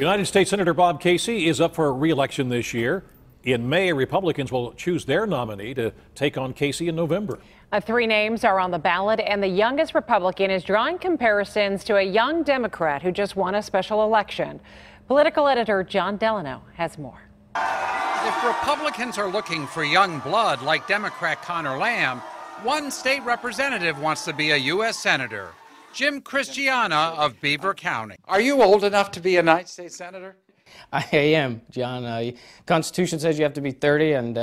United States Senator Bob Casey is up for re-election this year. In May, Republicans will choose their nominee to take on Casey in November. Three names are on the ballot, and the youngest Republican is drawing comparisons to a young Democrat who just won a special election. Political editor John Delano has more. If Republicans are looking for young blood like Democrat Conor one state representative wants to be a U.S. Senator. Jim Christiana of Beaver County. Are you old enough to be a United States Senator? I am, John. The Constitution says you have to be 30, and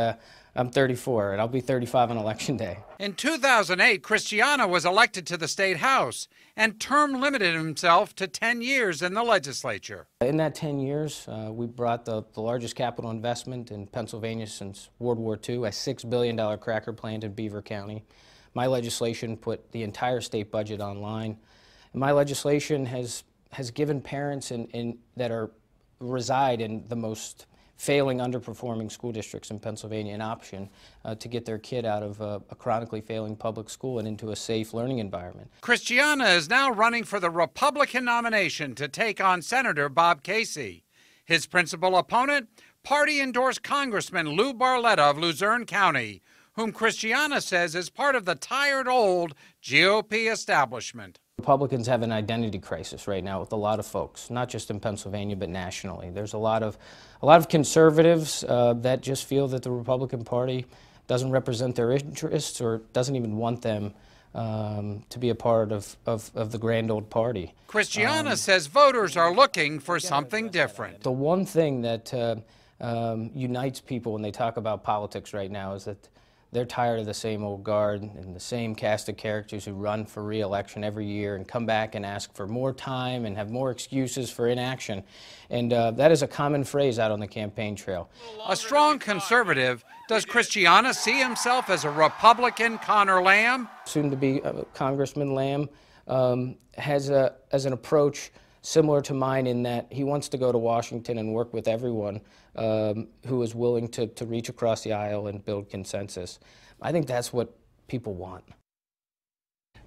I'm 34, and I'll be 35 on Election Day. In 2008, Christiana was elected to the state house and term limited himself to 10 years in the legislature. In that 10 years, we brought the largest capital investment in Pennsylvania since World War II, a $6 billion cracker plant in Beaver County. My legislation put the entire state budget online. And my legislation has given parents that reside in the most failing, underperforming school districts in Pennsylvania an option to get their kid out of a chronically failing public school and into a safe learning environment. Christiana is now running for the Republican nomination to take on Senator Bob Casey. His principal opponent, party-endorsed Congressman Lou Barletta of Luzerne County, whom Christiana says is part of the tired old GOP establishment. Republicans have an identity crisis right now with a lot of folks, not just in Pennsylvania, but nationally. There's a lot of conservatives that just feel that the Republican Party doesn't represent their interests or doesn't even want them to be a part of the grand old party. Christiana says voters are looking for something different. The one thing that unites people when they talk about politics right now is that they're tired of the same old guard and the same cast of characters who run for re-election every year and come back and ask for more time and have more excuses for inaction. And that is a common phrase out on the campaign trail. A strong conservative, does Christiana see himself as a Republican Conor Lamb? Soon to be Congressman Lamb has an approach similar to mine in that he wants to go to Washington and work with everyone who is willing to reach across the aisle and build consensus. I think that's what people want.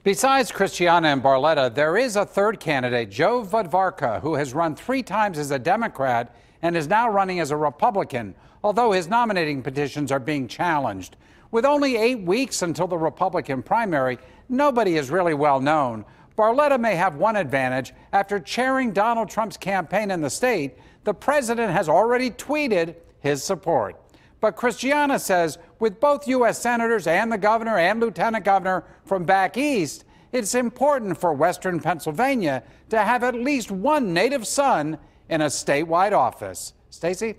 Besides Christiana and Barletta, there is a third candidate, Joe Vodvarka, who has run 3 times as a Democrat and is now running as a Republican, although his nominating petitions are being challenged. With only 8 weeks until the Republican primary, nobody is really well known. Barletta may have one advantage. After chairing Donald Trump's campaign in the state, the president has already tweeted his support. But Christiana says with both U.S. senators and the governor and lieutenant governor from back east, it's important for Western Pennsylvania to have at least one native son in a statewide office. Stacey?